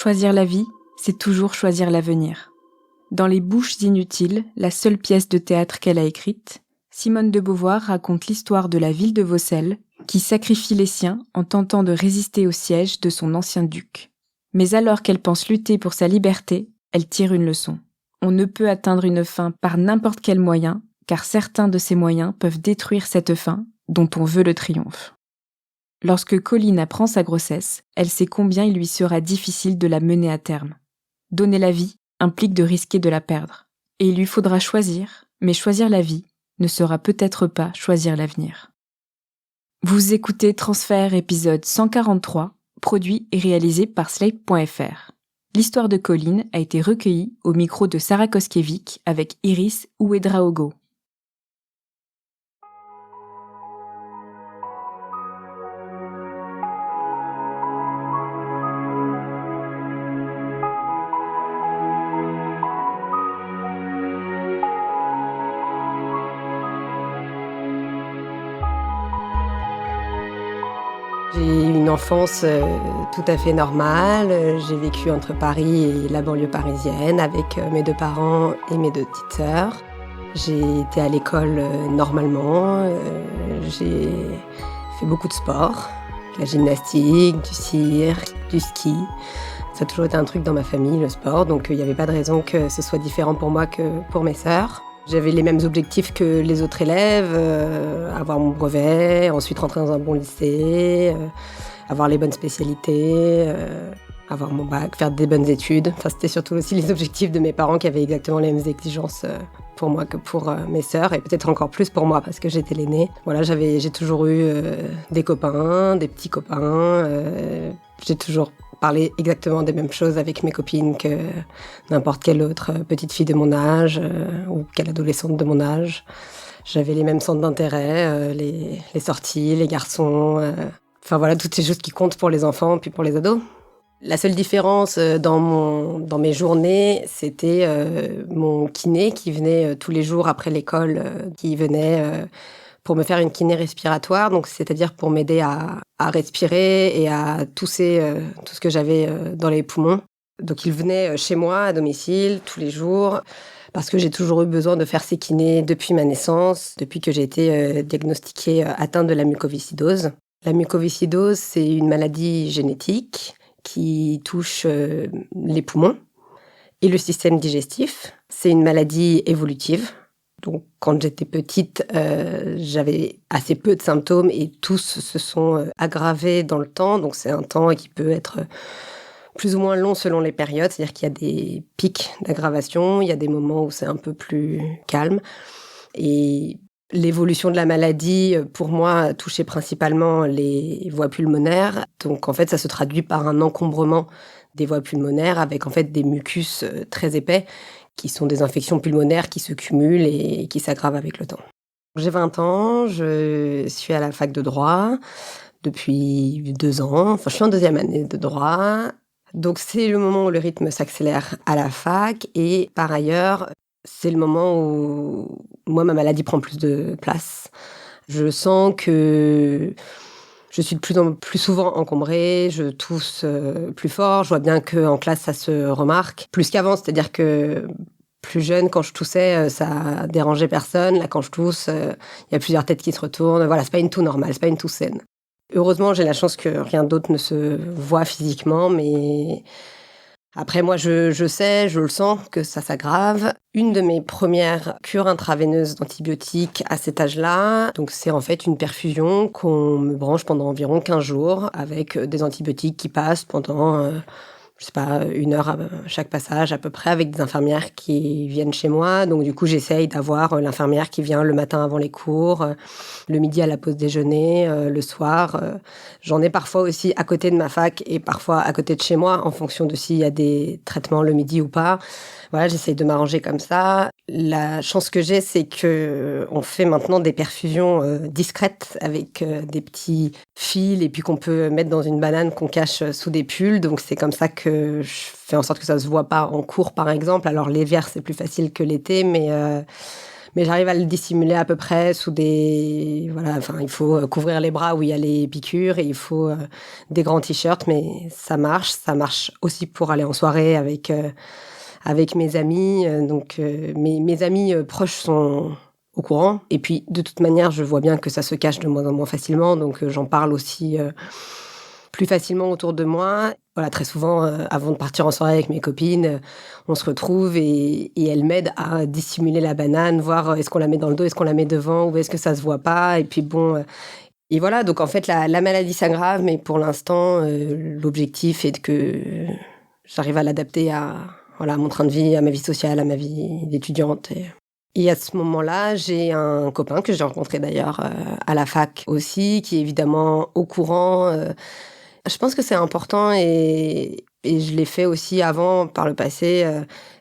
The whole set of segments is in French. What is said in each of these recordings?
choisir la vie, c'est toujours choisir l'avenir. Dans Les Bouches inutiles, la seule pièce de théâtre qu'elle a écrite, Simone de Beauvoir raconte l'histoire de la ville de Vaucelles, qui sacrifie les siens en tentant de résister au siège de son ancien duc. Mais alors qu'elle pense lutter pour sa liberté, elle tire une leçon. On ne peut atteindre une fin par n'importe quel moyen, car certains de ces moyens peuvent détruire cette fin dont on veut le triomphe. Lorsque Colline apprend sa grossesse, elle sait combien il lui sera difficile de la mener à terme. Donner la vie implique de risquer de la perdre. Et il lui faudra choisir, mais choisir la vie ne sera peut-être pas choisir l'avenir. Vous écoutez Transfert épisode 143, produit et réalisé par Slate.fr. L'histoire de Colline a été recueillie au micro de Sarah Koskiewicz avec Iris Ouedraogo. J'ai eu une enfance tout à fait normale. J'ai vécu entre Paris et la banlieue parisienne avec mes deux parents et mes deux petites sœurs. J'ai été à l'école normalement. J'ai fait beaucoup de sport, de la gymnastique, du cirque, du ski. Ça a toujours été un truc dans ma famille, le sport, donc il n'y avait pas de raison que ce soit différent pour moi que pour mes sœurs. J'avais les mêmes objectifs que les autres élèves, avoir mon brevet, ensuite rentrer dans un bon lycée, avoir les bonnes spécialités, avoir mon bac, faire des bonnes études. Enfin, c'était surtout aussi les objectifs de mes parents qui avaient exactement les mêmes exigences pour moi que pour mes sœurs, et peut-être encore plus pour moi parce que j'étais l'aînée. Voilà, j'ai toujours eu des copains, des petits copains. J'ai toujours parler exactement des mêmes choses avec mes copines que n'importe quelle autre petite fille de mon âge ou quelle adolescente de mon âge. J'avais les mêmes centres d'intérêt, les sorties, les garçons, enfin voilà, toutes ces choses qui comptent pour les enfants puis pour les ados. La seule différence dans mes journées, c'était mon kiné qui venait tous les jours après l'école, qui venait pour me faire une kiné respiratoire, donc c'est-à-dire pour m'aider à respirer et à tousser tout ce que j'avais dans les poumons. Donc il venait chez moi à domicile tous les jours parce que j'ai toujours eu besoin de faire ces kinés depuis ma naissance, depuis que j'ai été diagnostiquée atteinte de la mucoviscidose. La mucoviscidose, c'est une maladie génétique qui touche les poumons et le système digestif. C'est une maladie évolutive. Donc, quand j'étais petite, j'avais assez peu de symptômes et tous se sont aggravés dans le temps. Donc, c'est un temps qui peut être plus ou moins long selon les périodes. C'est-à-dire qu'il y a des pics d'aggravation, il y a des moments où c'est un peu plus calme. Et l'évolution de la maladie, pour moi, touchait principalement les voies pulmonaires. Donc, en fait, ça se traduit par un encombrement des voies pulmonaires avec, en fait, des mucus très épais qui sont des infections pulmonaires qui se cumulent et qui s'aggravent avec le temps. J'ai 20 ans, je suis à la fac de droit depuis 2 ans. Enfin, je suis en 2e année de droit. Donc, c'est le moment où le rythme s'accélère à la fac. Et par ailleurs, c'est le moment où, moi, ma maladie prend plus de place. Je sens que je suis de plus en plus souvent encombrée, je tousse plus fort. Je vois bien qu'en classe, ça se remarque. Plus qu'avant, c'est-à-dire que plus jeune, quand je toussais, ça dérangeait personne. Là, quand je tousse, il y a plusieurs têtes qui se retournent. Voilà, c'est pas une toux normale, c'est pas une toux saine. Heureusement, j'ai la chance que rien d'autre ne se voit physiquement, mais après, moi, je sais, je le sens que ça s'aggrave. Une de mes premières cures intraveineuses d'antibiotiques à cet âge-là, donc c'est en fait une perfusion qu'on me branche pendant environ 15 jours avec des antibiotiques qui passent pendant, je sais pas, 1 heure à chaque passage à peu près, avec des infirmières qui viennent chez moi. Donc du coup, j'essaye d'avoir l'infirmière qui vient le matin avant les cours, le midi à la pause déjeuner, le soir. J'en ai parfois aussi à côté de ma fac et parfois à côté de chez moi, en fonction de s'il y a des traitements le midi ou pas. Voilà, j'essaye de m'arranger comme ça. La chance que j'ai, c'est que on fait maintenant des perfusions discrètes avec des petits fils et puis qu'on peut mettre dans une banane qu'on cache sous des pulls. Donc c'est comme ça que je fais en sorte que ça se voit pas en cours, par exemple. Alors l'hiver, c'est plus facile que l'été, mais Mais j'arrive à le dissimuler à peu près sous il faut couvrir les bras où il y a les piqûres et il faut des grands t-shirts, mais ça marche. Ça marche aussi pour aller en soirée avec mes amis. Mes amis proches sont au courant. Et puis, de toute manière, je vois bien que ça se cache de moins en moins facilement, donc j'en parle aussi plus facilement autour de moi. Voilà, très souvent, avant de partir en soirée avec mes copines, on se retrouve et elles m'aident à dissimuler la banane, voir est-ce qu'on la met dans le dos, est-ce qu'on la met devant ou est-ce que ça se voit pas. Et puis bon, et voilà, donc en fait, la maladie s'aggrave, mais pour l'instant, l'objectif est que j'arrive à l'adapter à mon train de vie, à ma vie sociale, à ma vie d'étudiante. Et à ce moment-là, j'ai un copain que j'ai rencontré d'ailleurs à la fac aussi, qui est évidemment au courant. Je pense que c'est important et je l'ai fait aussi avant, par le passé,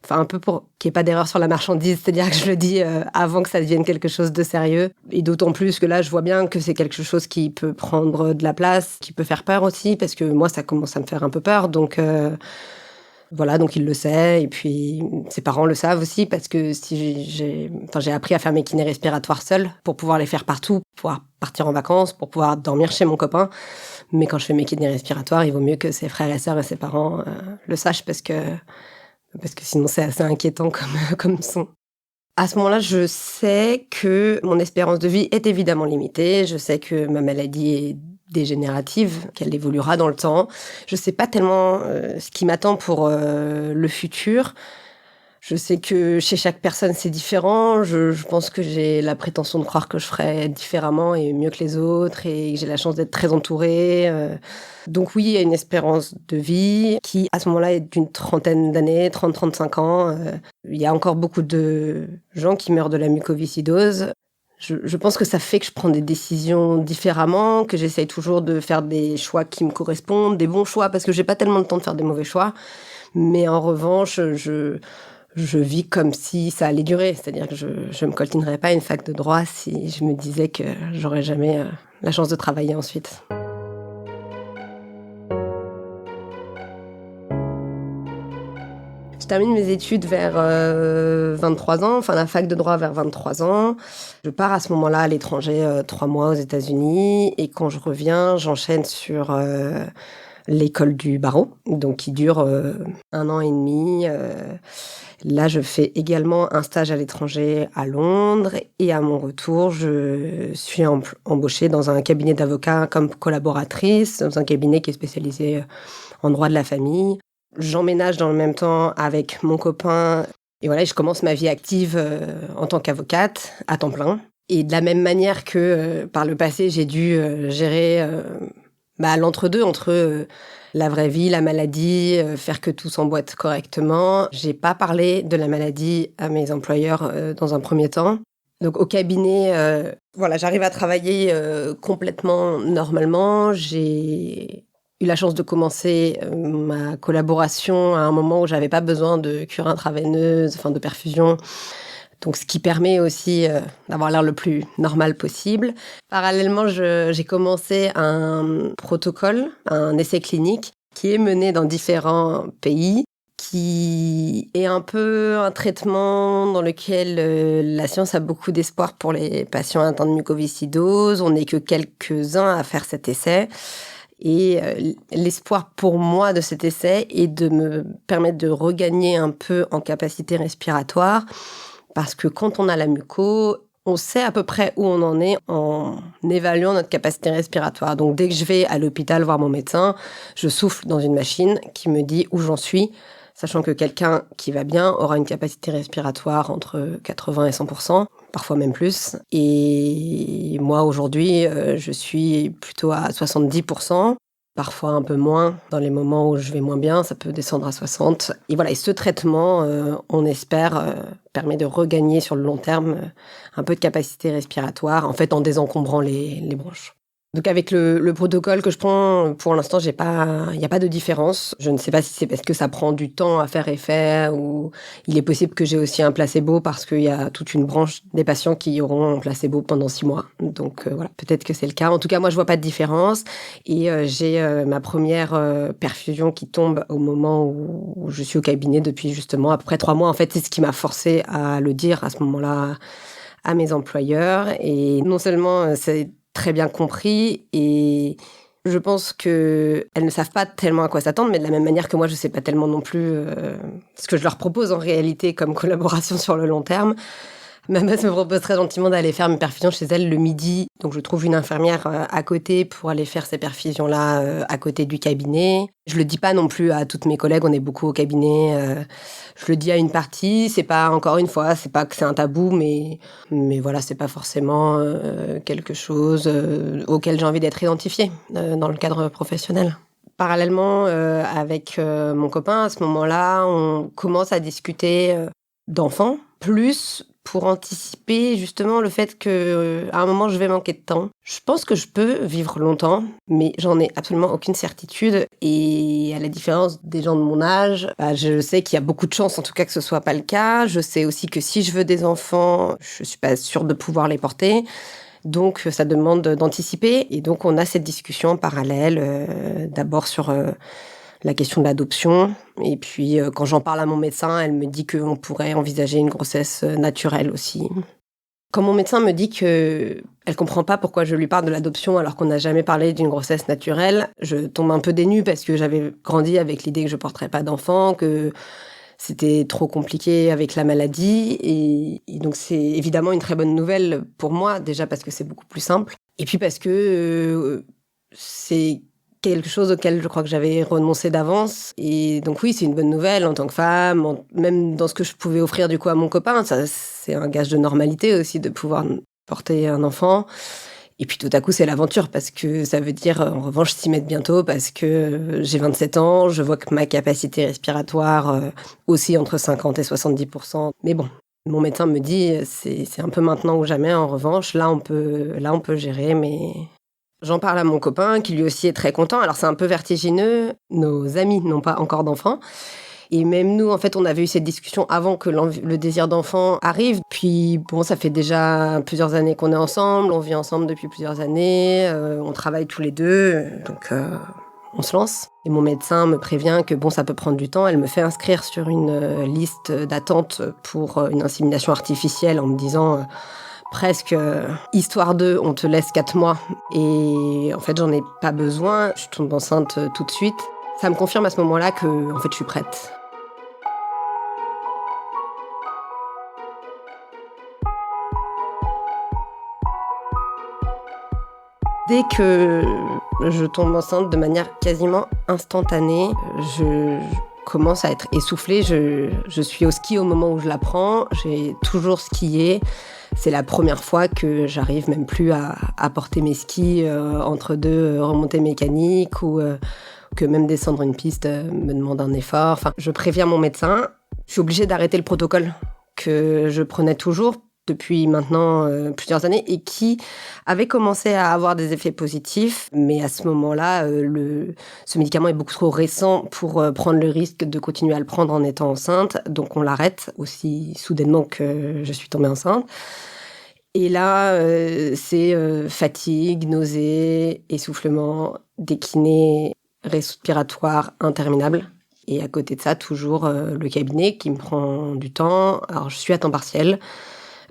un peu pour qu'il n'y ait pas d'erreur sur la marchandise, c'est-à-dire que je le dis avant que ça devienne quelque chose de sérieux. Et d'autant plus que là, je vois bien que c'est quelque chose qui peut prendre de la place, qui peut faire peur aussi, parce que moi, ça commence à me faire un peu peur. Donc voilà, donc il le sait, et puis ses parents le savent aussi, parce que j'ai appris à faire mes kinés respiratoires seule pour pouvoir les faire partout, pour pouvoir partir en vacances, pour pouvoir dormir chez mon copain. Mais quand je fais mes kinés respiratoires, il vaut mieux que ses frères et sœurs et ses parents le sachent, parce que sinon c'est assez inquiétant comme son. À ce moment-là, je sais que mon espérance de vie est évidemment limitée. Je sais que ma maladie est dégénérative, qu'elle évoluera dans le temps. Je sais pas tellement ce qui m'attend pour le futur. Je sais que chez chaque personne, c'est différent. Je pense que j'ai la prétention de croire que je ferai différemment et mieux que les autres et que j'ai la chance d'être très entourée. Donc oui, il y a une espérance de vie qui, à ce moment-là, est d'une 30aine d'années, 30-35 ans. Il y a encore beaucoup de gens qui meurent de la mucoviscidose. Je pense que ça fait que je prends des décisions différemment, que j'essaye toujours de faire des choix qui me correspondent, des bons choix, parce que j'ai pas tellement le temps de faire des mauvais choix. Mais en revanche, je vis comme si ça allait durer. C'est-à-dire que je me coltinerais pas une fac de droit si je me disais que j'aurais jamais la chance de travailler ensuite. Je termine mes études vers 23 ans, la fac de droit vers 23 ans. Je pars à ce moment-là à l'étranger 3 mois aux États-Unis. Et quand je reviens, j'enchaîne sur l'école du barreau, donc qui dure 1 an et demi. Là, je fais également un stage à l'étranger à Londres. Et à mon retour, je suis embauchée dans un cabinet d'avocats comme collaboratrice, dans un cabinet qui est spécialisé en droit de la famille. J'emménage dans le même temps avec mon copain. Et voilà, je commence ma vie active en tant qu'avocate à temps plein. Et de la même manière que par le passé, j'ai dû gérer l'entre-deux entre la vraie vie, la maladie, faire que tout s'emboîte correctement. J'ai pas parlé de la maladie à mes employeurs dans un premier temps. Donc au cabinet, j'arrive à travailler complètement normalement. J'ai eu la chance de commencer ma collaboration à un moment où j'avais pas besoin de cure intraveineuse, de perfusion. Donc, ce qui permet aussi d'avoir l'air le plus normal possible. Parallèlement, j'ai commencé un protocole, un essai clinique qui est mené dans différents pays, qui est un peu un traitement dans lequel la science a beaucoup d'espoir pour les patients atteints de mucoviscidose. On n'est que quelques-uns à faire cet essai. Et l'espoir pour moi de cet essai est de me permettre de regagner un peu en capacité respiratoire, parce que quand on a la muco, on sait à peu près où on en est en évaluant notre capacité respiratoire. Donc dès que je vais à l'hôpital voir mon médecin, je souffle dans une machine qui me dit où j'en suis, sachant que quelqu'un qui va bien aura une capacité respiratoire entre 80 et 100%, parfois même plus. Et moi, aujourd'hui, je suis plutôt à 70%, parfois un peu moins. Dans les moments où je vais moins bien, ça peut descendre à 60%. Et voilà, et ce traitement, on espère, permet de regagner sur le long terme un peu de capacité respiratoire, en fait, en désencombrant les bronches. Donc avec le protocole que je prends, pour l'instant, il n'y a pas de différence. Je ne sais pas si c'est parce que ça prend du temps à faire effet ou il est possible que j'ai aussi un placebo parce qu'il y a toute une branche des patients qui auront un placebo pendant 6 mois. Donc voilà, peut-être que c'est le cas. En tout cas, moi, je vois pas de différence et j'ai ma première perfusion qui tombe au moment où je suis au cabinet depuis justement à peu près 3 mois. En fait, c'est ce qui m'a forcée à le dire à ce moment-là à mes employeurs. Et non seulement c'est très bien compris, et je pense qu'elles ne savent pas tellement à quoi s'attendre, mais de la même manière que moi, je ne sais pas tellement non plus ce que je leur propose en réalité comme collaboration sur le long terme. Ma boss me propose très gentiment d'aller faire mes perfusions chez elle le midi. Donc je trouve une infirmière à côté pour aller faire ces perfusions-là à côté du cabinet. Je le dis pas non plus à toutes mes collègues, on est beaucoup au cabinet. Je le dis à une partie, c'est pas, encore une fois, c'est pas que c'est un tabou, mais voilà, c'est pas forcément quelque chose auquel j'ai envie d'être identifiée dans le cadre professionnel. Parallèlement avec mon copain, à ce moment-là, on commence à discuter d'enfants, plus pour anticiper justement le fait que à un moment je vais manquer de temps. Je pense que je peux vivre longtemps, mais j'en ai absolument aucune certitude. Et à la différence des gens de mon âge, je sais qu'il y a beaucoup de chances en tout cas que ce soit pas le cas. Je sais aussi que si je veux des enfants, je suis pas sûre de pouvoir les porter. Donc ça demande d'anticiper. Et donc on a cette discussion en parallèle, d'abord sur la question de l'adoption. Et puis, quand j'en parle à mon médecin, elle me dit qu'on pourrait envisager une grossesse naturelle aussi. Quand mon médecin me dit qu'elle comprend pas pourquoi je lui parle de l'adoption alors qu'on n'a jamais parlé d'une grossesse naturelle, je tombe un peu dénue parce que j'avais grandi avec l'idée que je porterais pas d'enfant, que c'était trop compliqué avec la maladie. Et donc, c'est évidemment une très bonne nouvelle pour moi, déjà parce que c'est beaucoup plus simple. Et puis parce que c'est quelque chose auquel je crois que j'avais renoncé d'avance. Et donc oui, c'est une bonne nouvelle en tant que femme, même dans ce que je pouvais offrir du coup à mon copain. Ça, c'est un gage de normalité aussi de pouvoir porter un enfant. Et puis tout à coup, c'est l'aventure parce que ça veut dire en revanche s'y mettre bientôt parce que j'ai 27 ans, je vois que ma capacité respiratoire aussi entre 50 et 70%. Mais bon, mon médecin me dit c'est un peu maintenant ou jamais. En revanche, là on peut gérer, mais j'en parle à mon copain, qui lui aussi est très content. Alors, c'est un peu vertigineux. Nos amis n'ont pas encore d'enfants. Et même nous, en fait, on avait eu cette discussion avant que le désir d'enfant arrive. Puis, bon, ça fait déjà plusieurs années qu'on est ensemble. On vit ensemble depuis plusieurs années. On travaille tous les deux. Donc, on se lance. Et mon médecin me prévient que, bon, ça peut prendre du temps. Elle me fait inscrire sur une liste d'attente pour une insémination artificielle en me disant... presque histoire de, on te laisse 4 mois. Et en fait, j'en ai pas besoin. Je tombe enceinte tout de suite. Ça me confirme à ce moment-là que, en fait, je suis prête. Dès que je tombe enceinte de manière quasiment instantanée, je commence à être essoufflée. Je suis au ski au moment où je l'apprends. J'ai toujours skié. C'est la première fois que j'arrive même plus à porter mes skis entre deux remontées mécaniques ou que même descendre une piste me demande un effort. Enfin, je préviens mon médecin. Je suis obligée d'arrêter le protocole que je prenais toujours depuis maintenant plusieurs années et qui avait commencé à avoir des effets positifs. Mais à ce moment-là, ce médicament est beaucoup trop récent pour prendre le risque de continuer à le prendre en étant enceinte. Donc on l'arrête aussi soudainement que je suis tombée enceinte. Et là, c'est fatigue, nausées, essoufflement, décliner respiratoire interminable. Et à côté de ça, toujours le cabinet qui me prend du temps. Alors, je suis à temps partiel.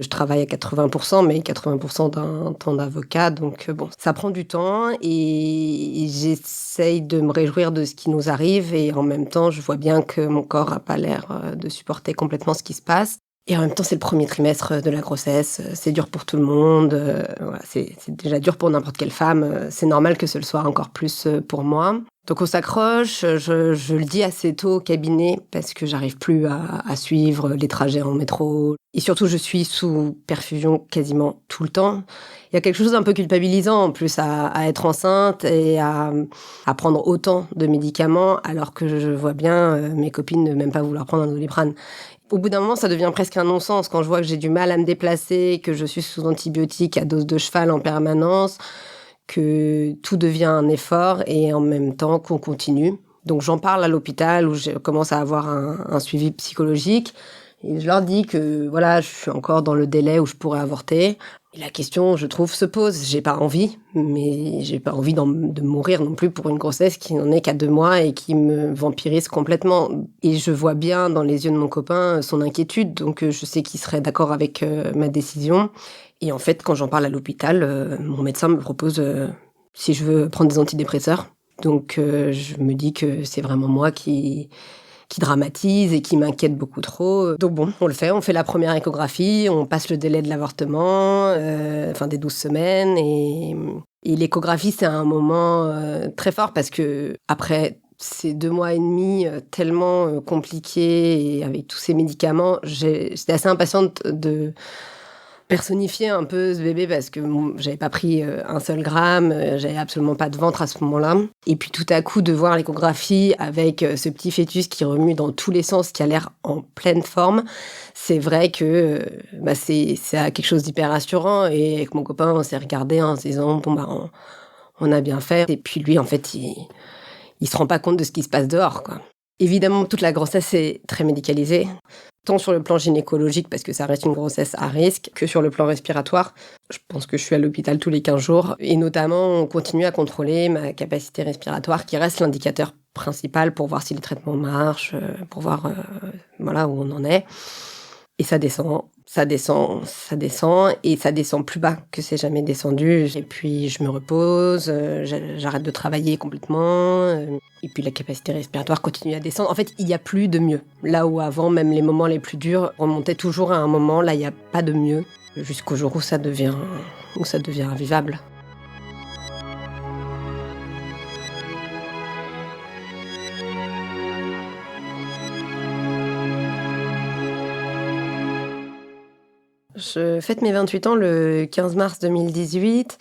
Je travaille à 80%, mais 80% d'un temps d'avocat. Donc, bon, ça prend du temps et j'essaye de me réjouir de ce qui nous arrive. Et en même temps, je vois bien que mon corps n'a pas l'air de supporter complètement ce qui se passe. Et en même temps, c'est le premier trimestre de la grossesse. C'est dur pour tout le monde. Voilà, c'est déjà dur pour n'importe quelle femme. C'est normal que ce le soit encore plus pour moi. Donc on s'accroche, je le dis assez tôt au cabinet parce que j'arrive plus à suivre les trajets en métro. Et surtout, je suis sous perfusion quasiment tout le temps. Il y a quelque chose d'un peu culpabilisant en plus à être enceinte et à prendre autant de médicaments alors que je vois bien mes copines ne même pas vouloir prendre un Doliprane. Au bout d'un moment, ça devient presque un non-sens quand je vois que j'ai du mal à me déplacer, que je suis sous antibiotiques à dose de cheval en permanence, que tout devient un effort et en même temps qu'on continue. Donc j'en parle à l'hôpital où je commence à avoir un suivi psychologique et je leur dis que voilà, je suis encore dans le délai où je pourrais avorter. Et la question, je trouve, se pose. J'ai pas envie, mais j'ai pas envie de mourir non plus pour une grossesse qui n'en est qu'à 2 mois et qui me vampirise complètement. Et je vois bien dans les yeux de mon copain son inquiétude, donc je sais qu'il serait d'accord avec ma décision. Et en fait, quand j'en parle à l'hôpital, mon médecin me propose si je veux prendre des antidépresseurs. Donc je me dis que c'est vraiment moi qui dramatise et qui m'inquiète beaucoup trop. Donc bon, on le fait, on fait la première échographie, on passe le délai de l'avortement, des 12 semaines. Et l'échographie, c'est un moment très fort parce que après ces 2 mois et demi tellement compliqués et avec tous ces médicaments, j'étais assez impatiente de personnifier un peu ce bébé parce que j'avais pas pris un seul gramme, j'avais absolument pas de ventre à ce moment-là. Et puis tout à coup de voir l'échographie avec ce petit fœtus qui remue dans tous les sens, qui a l'air en pleine forme, c'est vrai que c'est quelque chose d'hyper rassurant. Et avec mon copain, on s'est regardé en se disant on a bien fait. Et puis lui, en fait, il se rend pas compte de ce qui se passe dehors, quoi. Évidemment, toute la grossesse est très médicalisée, tant sur le plan gynécologique, parce que ça reste une grossesse à risque, que sur le plan respiratoire. Je pense que je suis à l'hôpital tous les 15 jours. Et notamment, on continue à contrôler ma capacité respiratoire, qui reste l'indicateur principal pour voir si les traitements marchent, pour voir où on en est. Et ça descend, et ça descend plus bas que c'est jamais descendu. Et puis je me repose, j'arrête de travailler complètement, et puis la capacité respiratoire continue à descendre. En fait, il n'y a plus de mieux. Là où avant, même les moments les plus durs remontaient toujours à un moment, là il n'y a pas de mieux, jusqu'au jour où ça devient invivable. Je fête mes 28 ans le 15 mars 2018.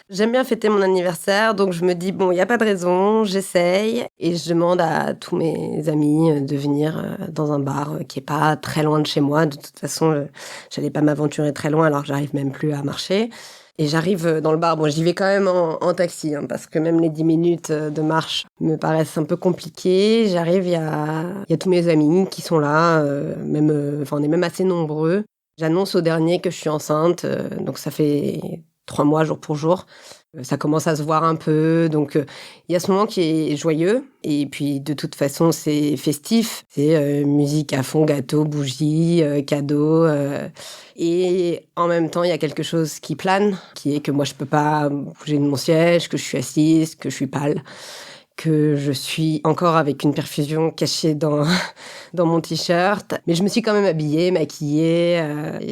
J'aime bien fêter mon anniversaire, donc je me dis, bon, il n'y a pas de raison, j'essaye. Et je demande à tous mes amis de venir dans un bar qui n'est pas très loin de chez moi. De toute façon, j'allais pas m'aventurer très loin alors que j'arrive même plus à marcher. Et j'arrive dans le bar, bon, j'y vais quand même en taxi, parce que même les 10 minutes de marche me paraissent un peu compliquées. J'arrive, il y a tous mes amis qui sont là, on est même assez nombreux. J'annonce au dernier que je suis enceinte, donc ça fait 3 mois jour pour jour. Ça commence à se voir un peu, donc il y a ce moment qui est joyeux. Et puis de toute façon, c'est festif. C'est musique à fond, gâteau, bougies, cadeaux. Et en même temps, il y a quelque chose qui plane, qui est que moi, je peux pas bouger de mon siège, que je suis assise, que je suis pâle, que je suis encore avec une perfusion cachée dans mon t-shirt. Mais je me suis quand même habillée, maquillée,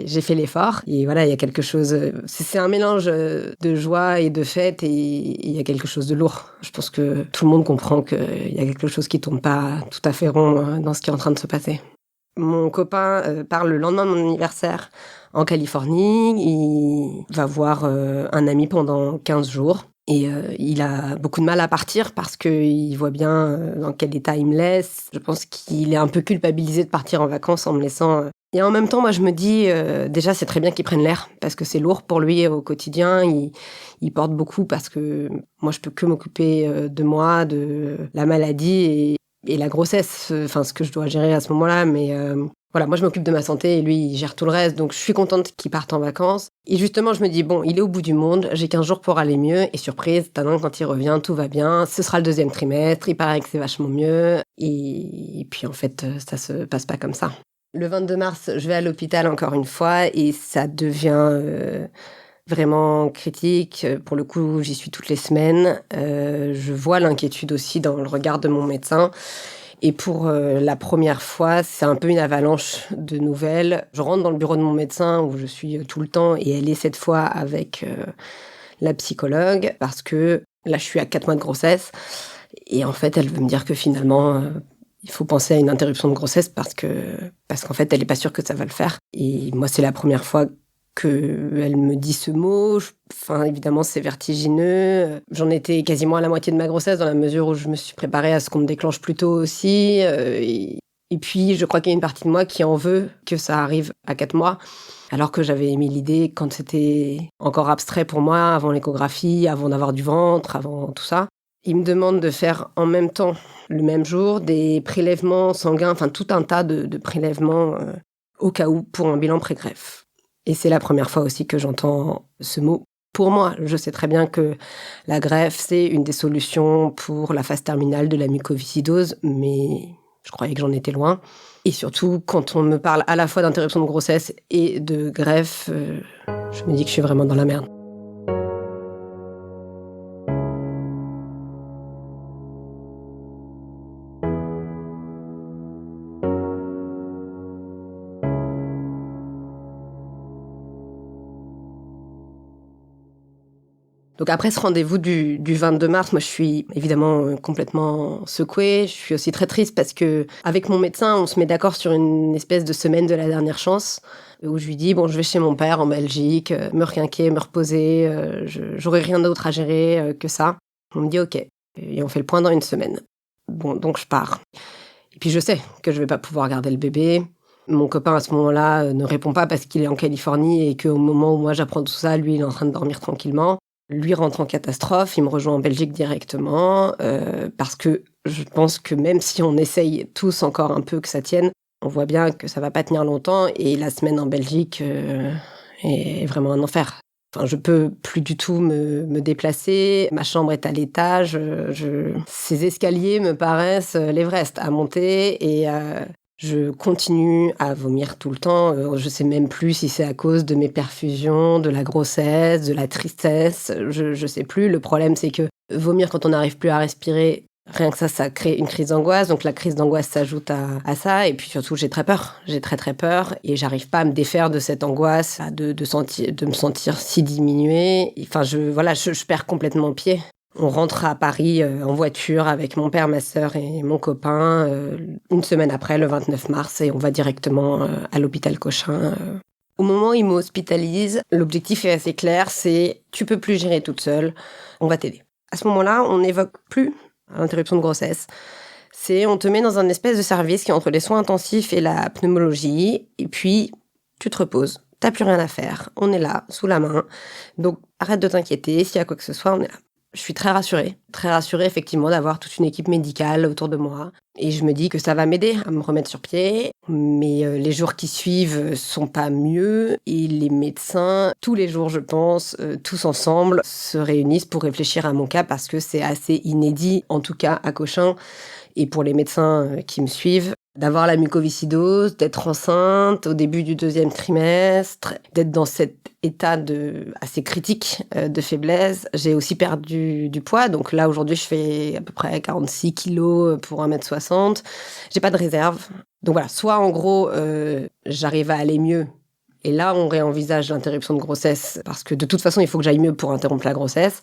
j'ai fait l'effort. Et voilà, il y a quelque chose... C'est un mélange de joie et de fête, et il y a quelque chose de lourd. Je pense que tout le monde comprend qu'il y a quelque chose qui tourne pas tout à fait rond dans ce qui est en train de se passer. Mon copain part le lendemain de mon anniversaire en Californie. Il va voir un ami pendant 15 jours. Et il a beaucoup de mal à partir parce qu'il voit bien dans quel état il me laisse. Je pense qu'il est un peu culpabilisé de partir en vacances en me laissant. Et en même temps, moi, je me dis, déjà, c'est très bien qu'il prenne l'air parce que c'est lourd pour lui au quotidien. Il porte beaucoup parce que moi, je peux que m'occuper de moi, de la maladie et la grossesse. Ce que je dois gérer à ce moment-là. Mais voilà, moi je m'occupe de ma santé et lui il gère tout le reste, donc je suis contente qu'il parte en vacances. Et justement je me dis, bon, il est au bout du monde, j'ai 15 jours pour aller mieux, et surprise, quand il revient, tout va bien, ce sera le 2e trimestre, il paraît que c'est vachement mieux, et puis en fait ça se passe pas comme ça. Le 22 mars, je vais à l'hôpital encore une fois, et ça devient vraiment critique. Pour le coup, j'y suis toutes les semaines, je vois l'inquiétude aussi dans le regard de mon médecin. Et pour la première fois, c'est un peu une avalanche de nouvelles. Je rentre dans le bureau de mon médecin où je suis tout le temps, et elle est cette fois avec la psychologue parce que là, je suis à 4 mois de grossesse. Et en fait, elle veut me dire que finalement, il faut penser à une interruption de grossesse parce qu'en fait, elle n'est pas sûre que ça va le faire. Et moi, c'est la première fois qu'elle me dit ce mot. Évidemment, c'est vertigineux. J'en étais quasiment à la moitié de ma grossesse dans la mesure où je me suis préparée à ce qu'on me déclenche plus tôt aussi. Et puis, je crois qu'il y a une partie de moi qui en veut que ça arrive à 4 mois, alors que j'avais émis l'idée quand c'était encore abstrait pour moi, avant l'échographie, avant d'avoir du ventre, avant tout ça. Il me demande de faire en même temps, le même jour, des prélèvements sanguins, tout un tas de prélèvements au cas où pour un bilan pré-greffe. Et c'est la première fois aussi que j'entends ce mot. Pour moi, je sais très bien que la greffe, c'est une des solutions pour la phase terminale de la mucoviscidose, mais je croyais que j'en étais loin. Et surtout, quand on me parle à la fois d'interruption de grossesse et de greffe, je me dis que je suis vraiment dans la merde. Donc après ce rendez-vous du 22 mars, moi je suis évidemment complètement secouée. Je suis aussi très triste parce que avec mon médecin, on se met d'accord sur une espèce de semaine de la dernière chance où je lui dis bon, je vais chez mon père en Belgique, me requinquer, me reposer, j'aurai rien d'autre à gérer que ça. On me dit OK et on fait le point dans une semaine. Bon, donc je pars. Et puis je sais que je vais pas pouvoir garder le bébé. Mon copain à ce moment-là ne répond pas parce qu'il est en Californie et qu'au moment où moi j'apprends tout ça, lui il est en train de dormir tranquillement. Lui rentre en catastrophe, il me rejoint en Belgique directement, parce que je pense que même si on essaye tous encore un peu que ça tienne, on voit bien que ça va pas tenir longtemps et la semaine en Belgique est vraiment un enfer. Enfin, je peux plus du tout me déplacer, ma chambre est à l'étage, ces escaliers me paraissent l'Everest à monter et je continue à vomir tout le temps. Je sais même plus si c'est à cause de mes perfusions, de la grossesse, de la tristesse. Je sais plus. Le problème, c'est que vomir quand on n'arrive plus à respirer, rien que ça crée une crise d'angoisse. Donc la crise d'angoisse s'ajoute à ça. Et puis surtout, j'ai très peur. J'ai très très peur. Et j'arrive pas à me défaire de cette angoisse, de me sentir si diminuée. Enfin, je perds complètement pied. On rentre à Paris en voiture avec mon père, ma sœur et mon copain une semaine après, le 29 mars, et on va directement à l'hôpital Cochin. Au moment où ils m'hospitalisent, l'objectif est assez clair, c'est tu peux plus gérer toute seule, on va t'aider. À ce moment-là, on n'évoque plus l'interruption de grossesse. On te met dans un espèce de service qui est entre les soins intensifs et la pneumologie, et puis tu te reposes. T'as plus rien à faire, on est là, sous la main. Donc arrête de t'inquiéter, s'il y a quoi que ce soit, on est là. Je suis très rassurée effectivement d'avoir toute une équipe médicale autour de moi. Et je me dis que ça va m'aider à me remettre sur pied. Mais les jours qui suivent sont pas mieux. Et les médecins, tous les jours je pense, tous ensemble, se réunissent pour réfléchir à mon cas parce que c'est assez inédit, en tout cas à Cochin. Et pour les médecins qui me suivent, d'avoir la mucoviscidose, d'être enceinte au début du 2e trimestre, d'être dans cet état assez critique de faiblesse. J'ai aussi perdu du poids, donc là aujourd'hui je fais à peu près 46 kilos pour 1m60. J'ai pas de réserve. Donc voilà, soit en gros j'arrive à aller mieux, et là on réenvisage l'interruption de grossesse, parce que de toute façon il faut que j'aille mieux pour interrompre la grossesse,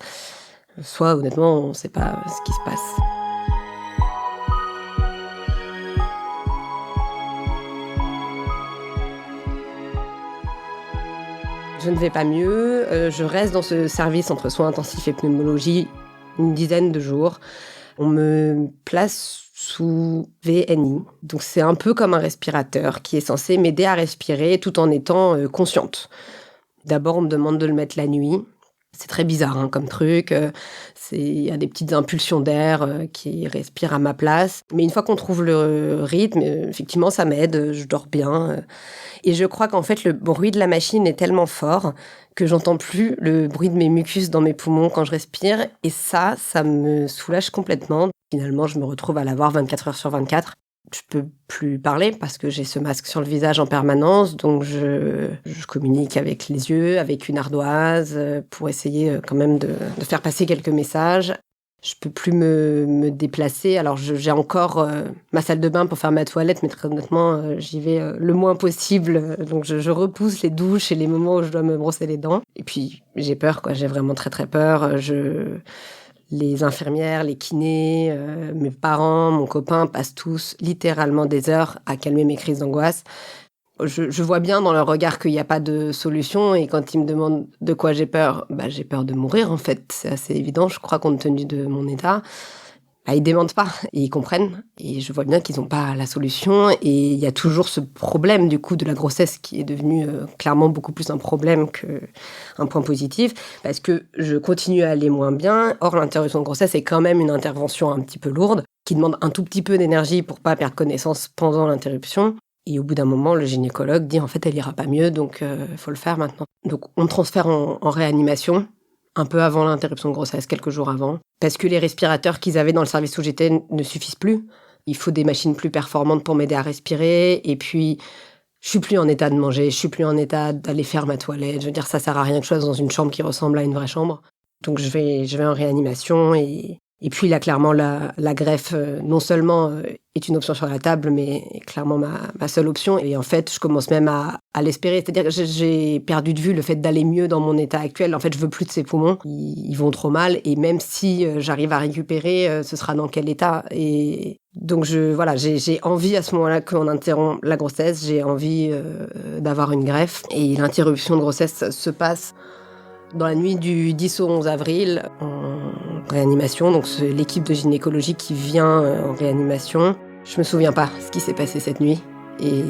soit honnêtement on sait pas ce qui se passe. Je ne vais pas mieux, je reste dans ce service entre soins intensifs et pneumologie une dizaine de jours. On me place sous VNI, donc c'est un peu comme un respirateur qui est censé m'aider à respirer tout en étant consciente. D'abord, on me demande de le mettre la nuit. C'est très bizarre comme truc, il y a des petites impulsions d'air qui respirent à ma place. Mais une fois qu'on trouve le rythme, effectivement ça m'aide, je dors bien. Et je crois qu'en fait le bruit de la machine est tellement fort que j'entends plus le bruit de mes mucus dans mes poumons quand je respire. Et ça me soulage complètement. Finalement, je me retrouve à l'avoir 24 heures sur 24. Je peux plus parler parce que j'ai ce masque sur le visage en permanence, donc je communique avec les yeux, avec une ardoise, pour essayer quand même de faire passer quelques messages. Je peux plus me déplacer. Alors j'ai encore ma salle de bain pour faire ma toilette, mais très honnêtement, j'y vais le moins possible. Donc je repousse les douches et les moments où je dois me brosser les dents. Et puis j'ai peur, j'ai vraiment très très peur. Les infirmières, les kinés, mes parents, mon copain passent tous littéralement des heures à calmer mes crises d'angoisse. Je vois bien dans leur regard qu'il n'y a pas de solution, et quand ils me demandent de quoi j'ai peur de mourir en fait. C'est assez évident, je crois, compte tenu de mon état. Ils démentent pas, et ils comprennent. Et je vois bien qu'ils n'ont pas la solution. Et il y a toujours ce problème du coup de la grossesse qui est devenu clairement beaucoup plus un problème qu'un point positif, parce que je continue à aller moins bien. Or, l'interruption de grossesse est quand même une intervention un petit peu lourde, qui demande un tout petit peu d'énergie pour pas perdre connaissance pendant l'interruption. Et au bout d'un moment, le gynécologue dit, en fait, elle ira pas mieux, donc faut le faire maintenant. Donc on me transfère en réanimation, un peu avant l'interruption de grossesse, quelques jours avant, parce que les respirateurs qu'ils avaient dans le service où j'étais ne suffisent plus. Il faut des machines plus performantes pour m'aider à respirer, et puis je suis plus en état de manger, je suis plus en état d'aller faire ma toilette. Je veux dire, ça sert à rien que je sois dans une chambre qui ressemble à une vraie chambre. Donc je vais en réanimation, et puis là, clairement, la greffe, non seulement est une option sur la table, mais est clairement ma seule option. Et en fait, je commence même à l'espérer. C'est-à-dire que j'ai perdu de vue le fait d'aller mieux dans mon état actuel. En fait, je veux plus de ces poumons. Ils vont trop mal. Et même si j'arrive à récupérer, ce sera dans quel état? Et donc, j'ai envie à ce moment-là qu'on interrompt la grossesse. J'ai envie d'avoir une greffe. Et l'interruption de grossesse se passe dans la nuit du 10 au 11 avril, en réanimation. Donc c'est l'équipe de gynécologie qui vient en réanimation. Je me souviens pas ce qui s'est passé cette nuit. Et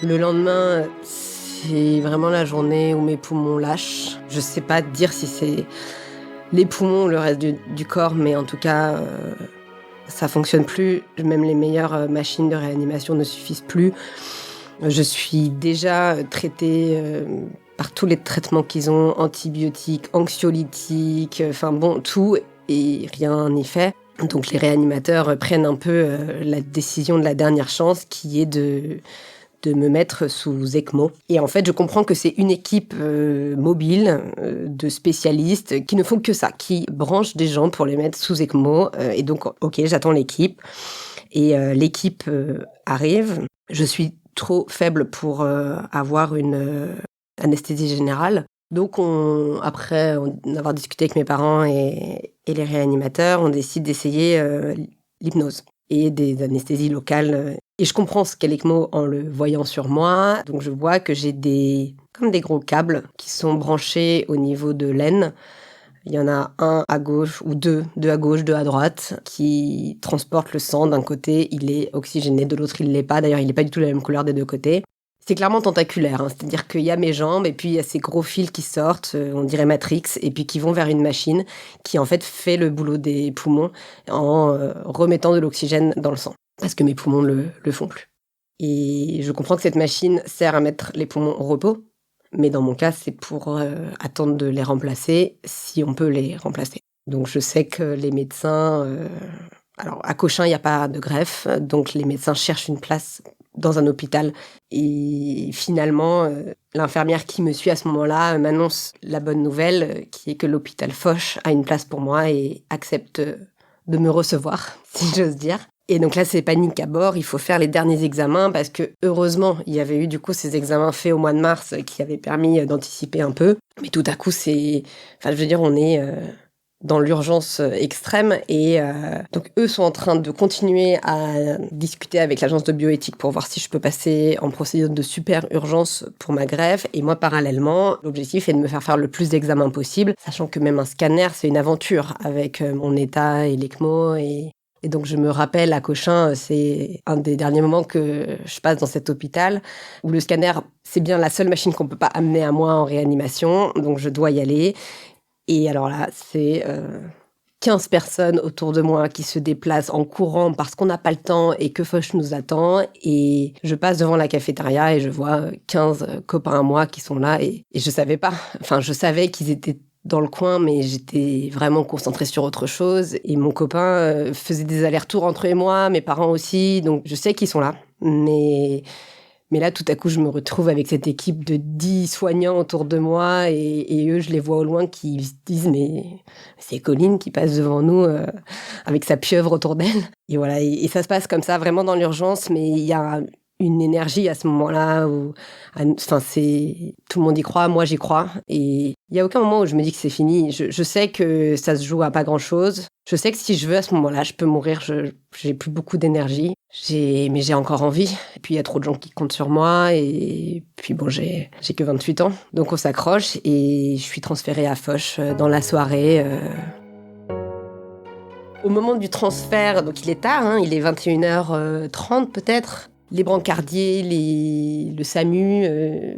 le lendemain, c'est vraiment la journée où mes poumons lâchent. Je sais pas dire si c'est les poumons ou le reste du corps, mais en tout cas, ça fonctionne plus. Même les meilleures machines de réanimation ne suffisent plus. Je suis déjà traitée par tous les traitements qu'ils ont, antibiotiques, anxiolytiques, enfin bon, tout, et rien n'y fait. Donc les réanimateurs prennent un peu la décision de la dernière chance, qui est de me mettre sous ECMO. Et en fait, je comprends que c'est une équipe mobile de spécialistes qui ne font que ça, qui branchent des gens pour les mettre sous ECMO. Et donc, ok, j'attends l'équipe. Et l'équipe arrive. Je suis trop faible pour avoir une anesthésie générale. Donc, après avoir discuté avec mes parents et les réanimateurs, on décide d'essayer l'hypnose et des anesthésies locales. Et je comprends ce qu'est l'ECMO en le voyant sur moi. Donc je vois que j'ai comme des gros câbles qui sont branchés au niveau de l'aine. Il y en a un à gauche ou deux à gauche, deux à droite, qui transportent le sang. D'un côté, il est oxygéné, de l'autre, il l'est pas. D'ailleurs, il n'est pas du tout la même couleur des deux côtés. C'est clairement tentaculaire, hein. C'est-à-dire qu'il y a mes jambes et puis il y a ces gros fils qui sortent, on dirait Matrix, et puis qui vont vers une machine qui en fait fait le boulot des poumons en remettant de l'oxygène dans le sang, parce que mes poumons le font plus. Et je comprends que cette machine sert à mettre les poumons au repos, mais dans mon cas, c'est pour attendre de les remplacer, si on peut les remplacer. Donc je sais que les médecins... Alors à Cochin, il n'y a pas de greffe, donc les médecins cherchent une place dans un hôpital. Et finalement, l'infirmière qui me suit à ce moment-là m'annonce la bonne nouvelle, qui est que l'hôpital Foch a une place pour moi et accepte de me recevoir, si j'ose dire. Et donc là, c'est panique à bord, il faut faire les derniers examens, parce que heureusement, il y avait eu du coup ces examens faits au mois de mars qui avaient permis d'anticiper un peu. Mais tout à coup, on est... dans l'urgence extrême, et donc eux sont en train de continuer à discuter avec l'agence de bioéthique pour voir si je peux passer en procédure de super urgence pour ma greffe, et moi parallèlement l'objectif est de me faire le plus d'examens possible, sachant que même un scanner c'est une aventure avec mon état et l'ECMO, et donc je me rappelle à Cochin, c'est un des derniers moments que je passe dans cet hôpital où le scanner c'est bien la seule machine qu'on peut pas amener à moi en réanimation, donc je dois y aller. Et alors là, c'est 15 personnes autour de moi qui se déplacent en courant parce qu'on n'a pas le temps et que Foch nous attend. Et je passe devant la cafétéria et je vois 15 copains à moi qui sont là. Et je savais pas. Enfin, je savais qu'ils étaient dans le coin, mais j'étais vraiment concentrée sur autre chose. Et mon copain faisait des allers-retours entre eux et moi, mes parents aussi. Donc, je sais qu'ils sont là. Mais là, tout à coup, je me retrouve avec cette équipe de 10 soignants autour de moi, et eux, je les vois au loin qui se disent « Mais c'est Colline qui passe devant nous avec sa pieuvre autour d'elle. » Et voilà, et ça se passe comme ça, vraiment dans l'urgence, mais il y a une énergie à ce moment-là où, enfin, tout le monde y croit, moi j'y crois. Et il y a aucun moment où je me dis que c'est fini. Je sais que ça se joue à pas grand-chose. Je sais que si je veux à ce moment-là, je peux mourir. J'ai plus beaucoup d'énergie. Mais j'ai encore envie. Et puis il y a trop de gens qui comptent sur moi. Et puis bon, j'ai que 28 ans. Donc on s'accroche et je suis transférée à Foch dans la soirée. Au moment du transfert, donc il est tard, hein, il est 21h30 peut-être. Les brancardiers, le SAMU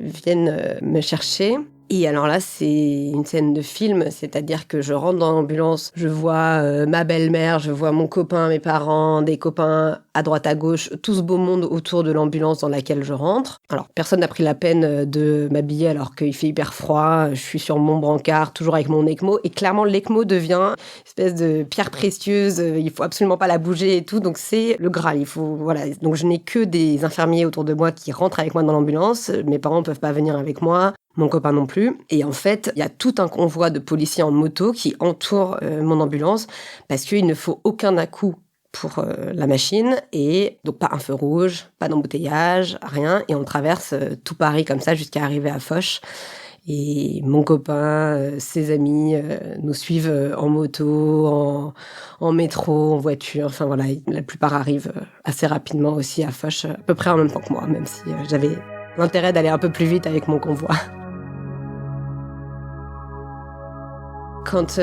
viennent me chercher. Et alors là, c'est une scène de film, c'est-à-dire que je rentre dans l'ambulance, je vois ma belle-mère, je vois mon copain, mes parents, des copains à droite à gauche, tout ce beau monde autour de l'ambulance dans laquelle je rentre. Alors, personne n'a pris la peine de m'habiller alors qu'il fait hyper froid, je suis sur mon brancard, toujours avec mon ECMO, et clairement l'ECMO devient une espèce de pierre précieuse, il faut absolument pas la bouger et tout, donc c'est le Graal, voilà. Donc je n'ai que des infirmiers autour de moi qui rentrent avec moi dans l'ambulance, mes parents peuvent pas venir avec moi, mon copain non plus. Et en fait, il y a tout un convoi de policiers en moto qui entoure mon ambulance parce qu'il ne faut aucun à-coup pour la machine. Et donc, pas un feu rouge, pas d'embouteillage, rien. Et on traverse tout Paris comme ça jusqu'à arriver à Foch. Et mon copain, ses amis nous suivent en moto, en métro, en voiture. Enfin voilà, la plupart arrivent assez rapidement aussi à Foch, à peu près en même temps que moi, même si j'avais l'intérêt d'aller un peu plus vite avec mon convoi. Quand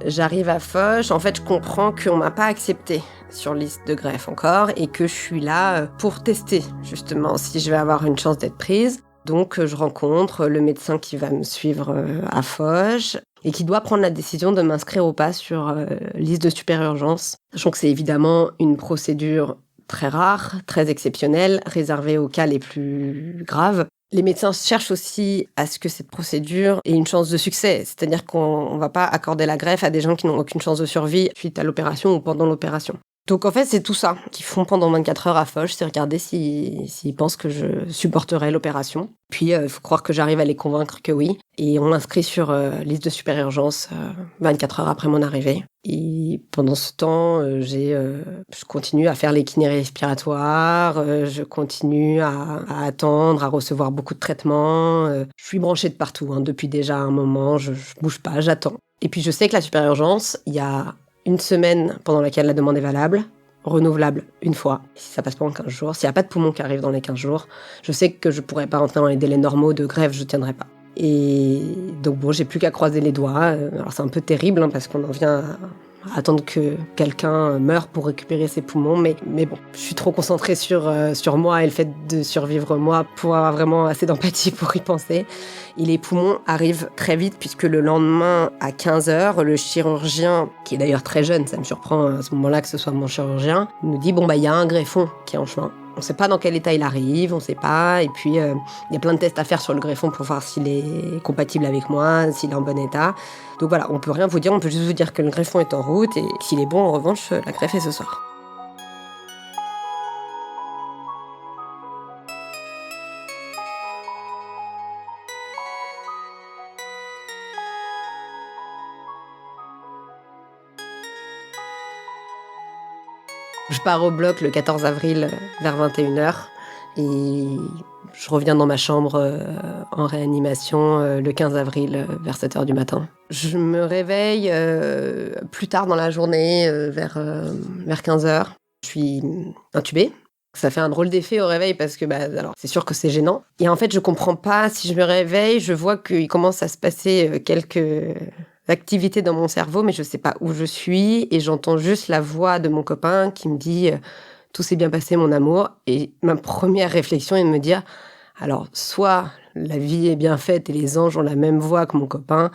j'arrive à Foch, en fait, je comprends qu'on m'a pas acceptée sur liste de greffe encore et que je suis là pour tester, justement, si je vais avoir une chance d'être prise. Donc, je rencontre le médecin qui va me suivre à Foch et qui doit prendre la décision de m'inscrire ou pas sur liste de super urgence. Sachant que c'est évidemment une procédure très rare, très exceptionnelle, réservée aux cas les plus graves. Les médecins cherchent aussi à ce que cette procédure ait une chance de succès. C'est-à-dire qu'on ne va pas accorder la greffe à des gens qui n'ont aucune chance de survie suite à l'opération ou pendant l'opération. Donc en fait, c'est tout ça qu'ils font pendant 24 heures à Foch, c'est regarder s'ils pensent que je supporterai l'opération. Puis il faut croire que j'arrive à les convaincre que oui. Et on m'inscrit sur liste de super urgence 24 heures après mon arrivée. Et pendant ce temps, je continue à faire les kinés respiratoires, je continue à attendre, à recevoir beaucoup de traitements. Je suis branchée de partout, hein, depuis déjà un moment, je bouge pas, j'attends. Et puis je sais que la super urgence, il y a une semaine pendant laquelle la demande est valable, renouvelable une fois. Si ça passe pas en 15 jours, s'il n'y a pas de poumon qui arrive dans les 15 jours, je sais que je pourrais pas rentrer dans les délais normaux de greffe, je tiendrai pas. Et donc bon, j'ai plus qu'à croiser les doigts. Alors c'est un peu terrible hein, parce qu'on en vient à attendre que quelqu'un meure pour récupérer ses poumons, mais bon, je suis trop concentrée sur moi et le fait de survivre moi pour avoir vraiment assez d'empathie pour y penser. Et les poumons arrivent très vite puisque le lendemain à 15h, le chirurgien, qui est d'ailleurs très jeune, ça me surprend à ce moment-là que ce soit mon chirurgien, nous dit bon bah il y a un greffon qui est en chemin. On ne sait pas dans quel état il arrive, on ne sait pas. Et puis, il y a plein de tests à faire sur le greffon pour voir s'il est compatible avec moi, s'il est en bon état. Donc voilà, on ne peut rien vous dire, on peut juste vous dire que le greffon est en route et s'il est bon, en revanche, la greffe est ce soir. Je pars au bloc le 14 avril vers 21h et je reviens dans ma chambre en réanimation le 15 avril vers 7h du matin. Je me réveille plus tard dans la journée vers 15h. Je suis intubée. Ça fait un drôle d'effet au réveil parce que alors c'est sûr que c'est gênant. Et en fait, je comprends pas. Si je me réveille, je vois qu'il commence à se passer quelques activités dans mon cerveau, mais je sais pas où je suis et j'entends juste la voix de mon copain qui me dit tout s'est bien passé mon amour. Et ma première réflexion est de me dire alors soit la vie est bien faite et les anges ont la même voix que mon copain,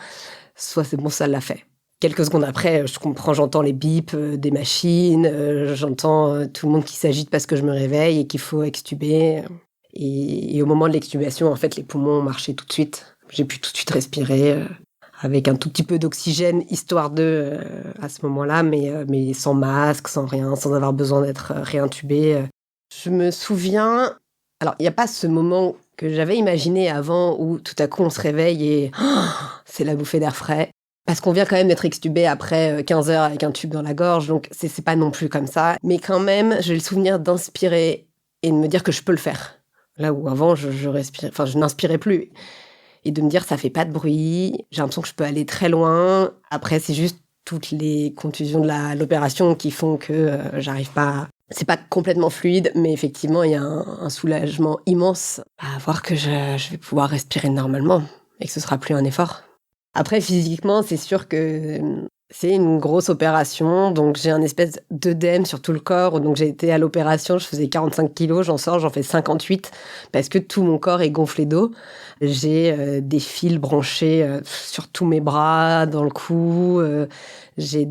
soit c'est bon, ça l'a fait. Quelques secondes après, je comprends, j'entends les bips des machines, j'entends tout le monde qui s'agite parce que je me réveille et qu'il faut extuber. Et au moment de l'extubation, en fait, les poumons ont marché tout de suite. J'ai pu tout de suite respirer avec un tout petit peu d'oxygène, histoire de, à ce moment-là, mais sans masque, sans rien, sans avoir besoin d'être réintubée. Je me souviens... Alors, il n'y a pas ce moment que j'avais imaginé avant où tout à coup on se réveille et c'est la bouffée d'air frais. Parce qu'on vient quand même d'être extubé après 15 heures avec un tube dans la gorge, donc c'est pas non plus comme ça. Mais quand même, j'ai le souvenir d'inspirer et de me dire que je peux le faire. Là où avant, je respirais, enfin, je n'inspirais plus. Et de me dire, ça fait pas de bruit, j'ai l'impression que je peux aller très loin. Après, c'est juste toutes les contusions de l'opération qui font que j'arrive pas. C'est pas complètement fluide, mais effectivement, il y a un soulagement immense à voir que je vais pouvoir respirer normalement et que ce sera plus un effort. Après, physiquement, c'est sûr que c'est une grosse opération, donc j'ai un espèce d'œdème sur tout le corps. Donc j'ai été à l'opération, je faisais 45 kilos, j'en sors, j'en fais 58 parce que tout mon corps est gonflé d'eau. J'ai des fils branchés sur tous mes bras, dans le cou. J'ai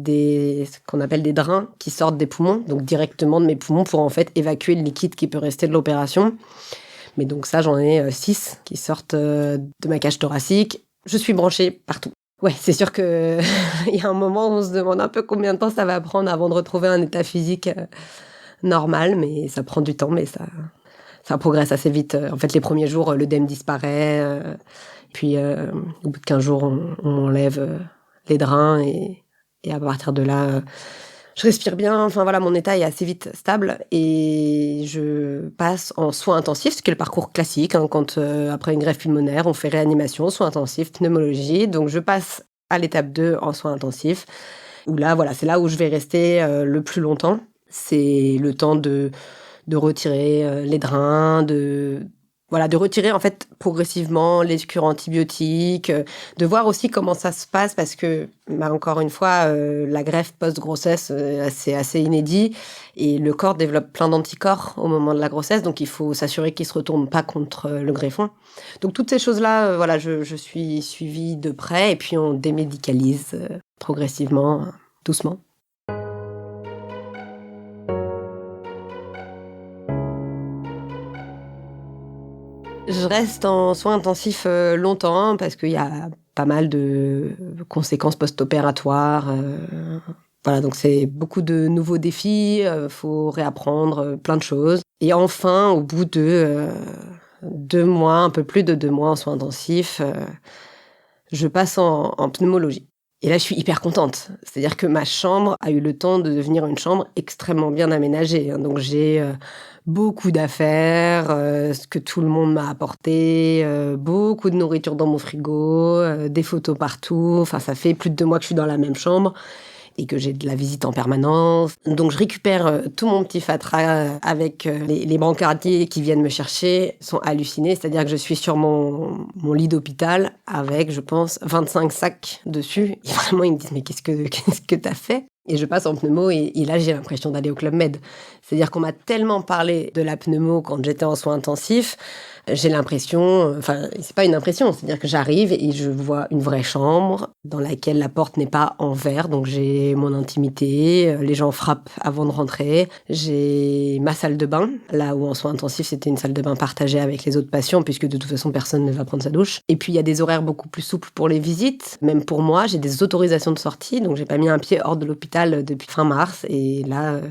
ce qu'on appelle des drains qui sortent des poumons, donc directement de mes poumons pour en fait évacuer le liquide qui peut rester de l'opération. Mais donc ça, j'en ai 6 qui sortent de ma cage thoracique. Je suis branchée partout. Ouais, c'est sûr que il y a un moment où on se demande un peu combien de temps ça va prendre avant de retrouver un état physique normal, mais ça prend du temps, mais ça progresse assez vite. En fait, les premiers jours, l'œdème disparaît, puis au bout de 15 jours, on enlève les drains et à partir de là, je respire bien. Enfin voilà, mon état est assez vite stable et je passe en soins intensifs, ce qui est le parcours classique. Quand après une greffe pulmonaire, on fait réanimation, soins intensifs, pneumologie. Donc je passe à l'étape 2 en soins intensifs, où là, voilà, c'est là où je vais rester le plus longtemps. C'est le temps de retirer les drains, de retirer en fait progressivement les cures antibiotiques, de voir aussi comment ça se passe parce que, encore une fois, la greffe post-grossesse, c'est assez inédit et le corps développe plein d'anticorps au moment de la grossesse, donc il faut s'assurer qu'il se retourne pas contre le greffon. Donc toutes ces choses-là, je suis suivie de près et puis on démédicalise progressivement, doucement. Je reste en soins intensifs longtemps parce qu'il y a pas mal de conséquences post-opératoires. Voilà, donc c'est beaucoup de nouveaux défis, faut réapprendre plein de choses. Et enfin, au bout de 2 mois, un peu plus de 2 mois en soins intensifs, je passe en pneumologie. Et là, je suis hyper contente. C'est-à-dire que ma chambre a eu le temps de devenir une chambre extrêmement bien aménagée. Donc j'ai beaucoup d'affaires, ce que tout le monde m'a apporté, beaucoup de nourriture dans mon frigo, des photos partout. Enfin, ça fait plus de 2 mois que je suis dans la même chambre et que j'ai de la visite en permanence. Donc je récupère tout mon petit fatras avec les brancardiers qui viennent me chercher, sont hallucinés. C'est-à-dire que je suis sur mon lit d'hôpital avec, je pense, 25 sacs dessus. Et vraiment, ils me disent « Mais qu'est-ce que t'as fait ?» Et je passe en pneumo et là, j'ai l'impression d'aller au Club Med. C'est-à-dire qu'on m'a tellement parlé de la pneumo quand j'étais en soins intensifs, j'ai l'impression, enfin, c'est pas une impression, c'est-à-dire que j'arrive et je vois une vraie chambre dans laquelle la porte n'est pas en verre, donc j'ai mon intimité, les gens frappent avant de rentrer, j'ai ma salle de bain, là où en soins intensifs, c'était une salle de bain partagée avec les autres patients, puisque de toute façon, personne ne va prendre sa douche. Et puis, il y a des horaires beaucoup plus souples pour les visites, même pour moi, j'ai des autorisations de sortie, donc j'ai pas mis un pied hors de l'hôpital depuis fin mars, et là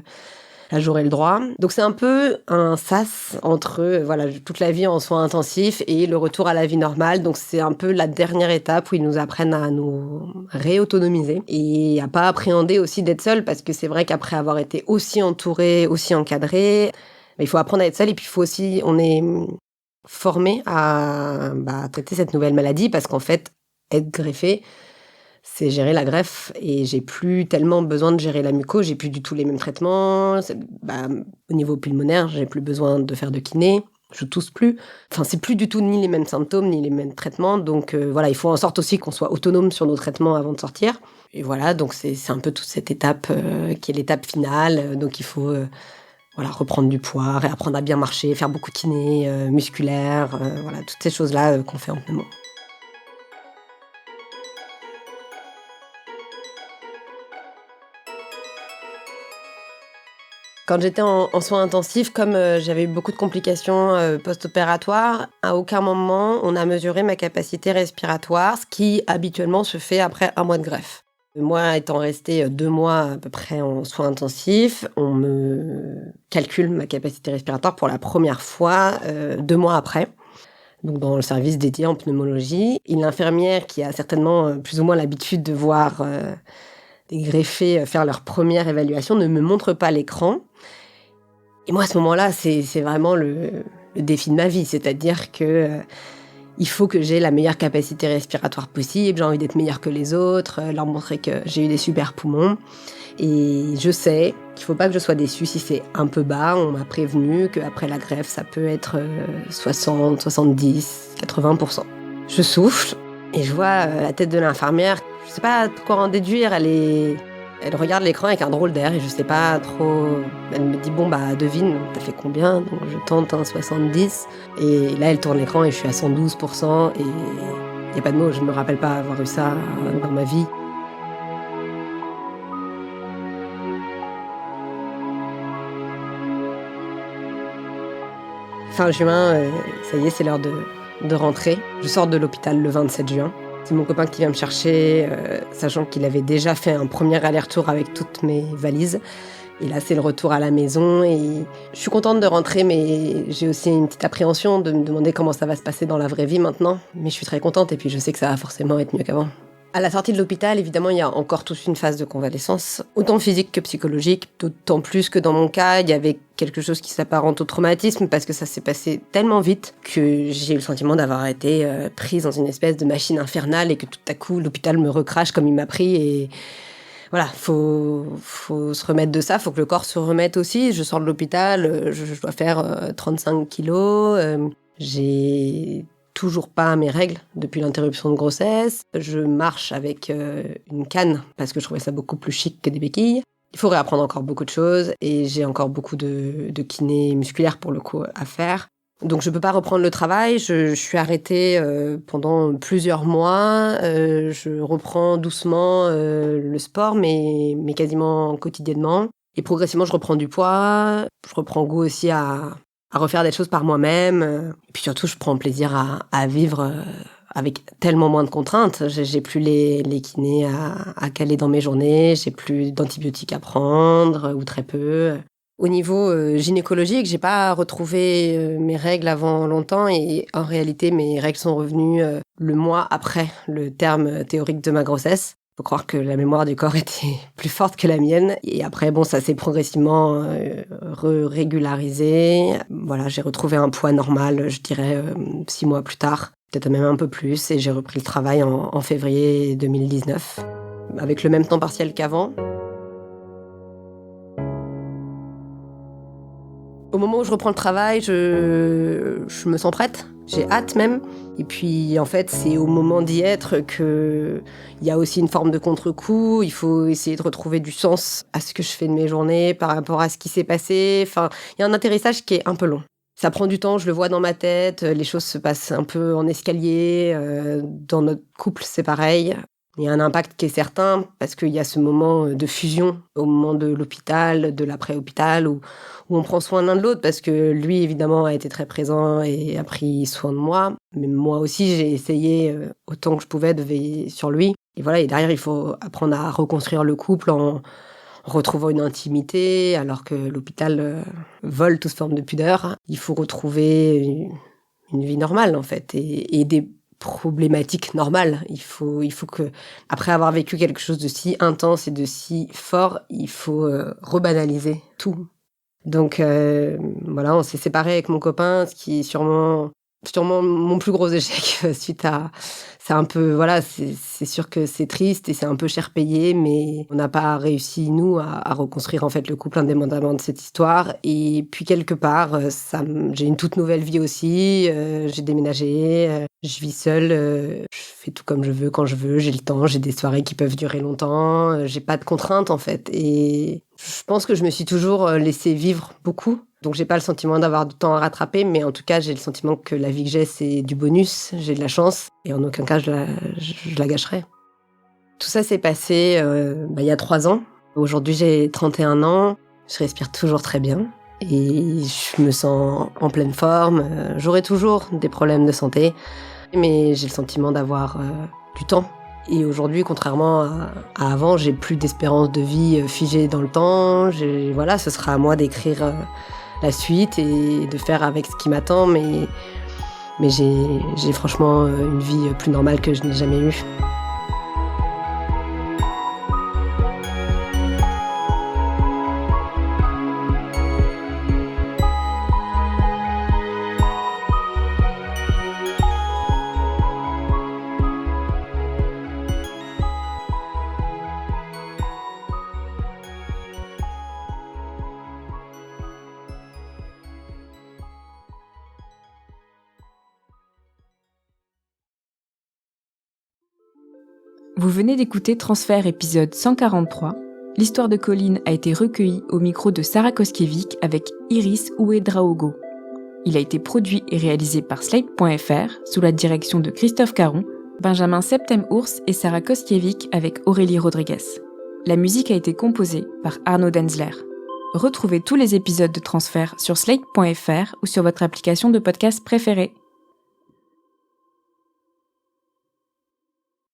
j'aurai le droit. Donc c'est un peu un sas entre toute la vie en soins intensifs et le retour à la vie normale. Donc c'est un peu la dernière étape où ils nous apprennent à nous réautonomiser et à pas appréhender aussi d'être seul, parce que c'est vrai qu'après avoir été aussi entouré, aussi encadré, il faut apprendre à être seul et puis il faut aussi, on est formé à traiter cette nouvelle maladie, parce qu'en fait, être greffé, c'est gérer la greffe et j'ai plus tellement besoin de gérer la muco, j'ai plus du tout les mêmes traitements. Au niveau pulmonaire, j'ai plus besoin de faire de kiné, je tousse plus. Enfin, c'est plus du tout ni les mêmes symptômes, ni les mêmes traitements. Donc il faut en sorte aussi qu'on soit autonome sur nos traitements avant de sortir. Et voilà, donc c'est un peu toute cette étape qui est l'étape finale. Donc il faut reprendre du poids, réapprendre à bien marcher, faire beaucoup de kiné, musculaire, toutes ces choses-là qu'on fait en pneumo. Quand j'étais en soins intensifs, comme j'avais eu beaucoup de complications post-opératoires, à aucun moment on a mesuré ma capacité respiratoire, ce qui habituellement se fait après 1 mois de greffe. Moi, étant restée 2 mois à peu près en soins intensifs, on me calcule ma capacité respiratoire pour la première fois 2 mois après. Donc dans le service dédié en pneumologie. Et l'infirmière, qui a certainement plus ou moins l'habitude de voir des greffés faire leur première évaluation, ne me montre pas l'écran. Et moi, à ce moment-là, c'est vraiment le défi de ma vie. C'est-à-dire que il faut que j'ai la meilleure capacité respiratoire possible. J'ai envie d'être meilleure que les autres, leur montrer que j'ai eu des super poumons. Et je sais qu'il ne faut pas que je sois déçue si c'est un peu bas. On m'a prévenu qu'après la greffe, ça peut être 60, 70, 80%. Je souffle et je vois la tête de l'infirmière. Je ne sais pas quoi en déduire. Elle regarde l'écran avec un drôle d'air et je sais pas trop. Elle me dit bon bah devine, t'as fait combien? Donc je tente un 70 et là elle tourne l'écran et je suis à 112% et y a pas de mots, je me rappelle pas avoir eu ça dans ma vie. Fin juin, ça y est, c'est l'heure de rentrer. Je sors de l'hôpital le 27 juin. C'est mon copain qui vient me chercher, sachant qu'il avait déjà fait un premier aller-retour avec toutes mes valises. Et là, c'est le retour à la maison. Et je suis contente de rentrer, mais j'ai aussi une petite appréhension de me demander comment ça va se passer dans la vraie vie maintenant. Mais je suis très contente et puis je sais que ça va forcément être mieux qu'avant. À la sortie de l'hôpital, évidemment, il y a encore toute une phase de convalescence, autant physique que psychologique, d'autant plus que dans mon cas, il y avait quelque chose qui s'apparente au traumatisme parce que ça s'est passé tellement vite que j'ai eu le sentiment d'avoir été prise dans une espèce de machine infernale et que tout à coup, l'hôpital me recrache comme il m'a pris et voilà, faut se remettre de ça, faut que le corps se remette aussi. Je sors de l'hôpital, je dois faire 35 kilos, j'ai toujours pas mes règles depuis l'interruption de grossesse. Je marche avec une canne parce que je trouvais ça beaucoup plus chic que des béquilles. Il faut réapprendre encore beaucoup de choses et j'ai encore beaucoup de kiné musculaire pour le coup à faire. Donc je peux pas reprendre le travail, je suis arrêtée pendant plusieurs mois. Je reprends doucement le sport mais quasiment quotidiennement. Et progressivement je reprends du poids, je reprends goût aussi à refaire des choses par moi-même. Et puis surtout, je prends plaisir à vivre avec tellement moins de contraintes. J'ai plus les kinés à caler dans mes journées, j'ai plus d'antibiotiques à prendre, ou très peu. Au niveau gynécologique, j'ai pas retrouvé mes règles avant longtemps et en réalité, mes règles sont revenues le mois après le terme théorique de ma grossesse. Faut croire que la mémoire du corps était plus forte que la mienne. Et après, bon, ça s'est progressivement régularisé. Voilà, j'ai retrouvé un poids normal, je dirais, 6 mois plus tard. Peut-être même un peu plus. Et j'ai repris le travail en février 2019. Avec le même temps partiel qu'avant. Au moment où je reprends le travail, je me sens prête. J'ai hâte même. Et puis, en fait, c'est au moment d'y être qu'il y a aussi une forme de contre-coup. Il faut essayer de retrouver du sens à ce que je fais de mes journées par rapport à ce qui s'est passé. Enfin, il y a un atterrissage qui est un peu long. Ça prend du temps, je le vois dans ma tête. Les choses se passent un peu en escalier. Dans notre couple, c'est pareil. Il y a un impact qui est certain parce qu'il y a ce moment de fusion au moment de l'hôpital, de l'après-hôpital, où on prend soin l'un de l'autre parce que lui, évidemment, a été très présent et a pris soin de moi. Mais moi aussi, j'ai essayé autant que je pouvais de veiller sur lui. Et voilà, et derrière, il faut apprendre à reconstruire le couple en retrouvant une intimité, alors que l'hôpital vole toute forme de pudeur. Il faut retrouver une vie normale, en fait, et des problématique normale. Il faut que, après avoir vécu quelque chose de si intense et de si fort, il faut rebanaliser tout. Donc voilà, on s'est séparés avec mon copain, ce qui est sûrement mon plus gros échec suite à... C'est un peu, voilà, c'est sûr que c'est triste et c'est un peu cher payé, mais on n'a pas réussi, nous, à reconstruire en fait le couple indépendamment de cette histoire. Et puis quelque part, j'ai une toute nouvelle vie aussi, j'ai déménagé, je vis seule, je fais tout comme je veux, quand je veux, j'ai le temps, j'ai des soirées qui peuvent durer longtemps, j'ai pas de contraintes en fait. Et je pense que je me suis toujours laissée vivre beaucoup. Donc j'ai pas le sentiment d'avoir du temps à rattraper, mais en tout cas j'ai le sentiment que la vie que j'ai c'est du bonus, j'ai de la chance et en aucun cas je la gâcherai. Tout ça s'est passé il y a 3 ans. Aujourd'hui j'ai 31 ans, je respire toujours très bien et je me sens en pleine forme. J'aurai toujours des problèmes de santé, mais j'ai le sentiment d'avoir du temps. Et aujourd'hui, contrairement à avant, j'ai plus d'espérance de vie figée dans le temps. Voilà, ce sera à moi d'écrire la suite et de faire avec ce qui m'attend, mais j'ai franchement une vie plus normale que je n'ai jamais eue. Vous venez d'écouter Transfert épisode 143. L'histoire de Colline a été recueillie au micro de Sarah Koskiewicz avec Iris Ouedraogo. Il a été produit et réalisé par Slate.fr sous la direction de Christophe Caron, Benjamin Septem-Ours et Sarah Koskiewicz avec Aurélie Rodriguez. La musique a été composée par Arnaud Denzler. Retrouvez tous les épisodes de Transfert sur Slate.fr ou sur votre application de podcast préférée.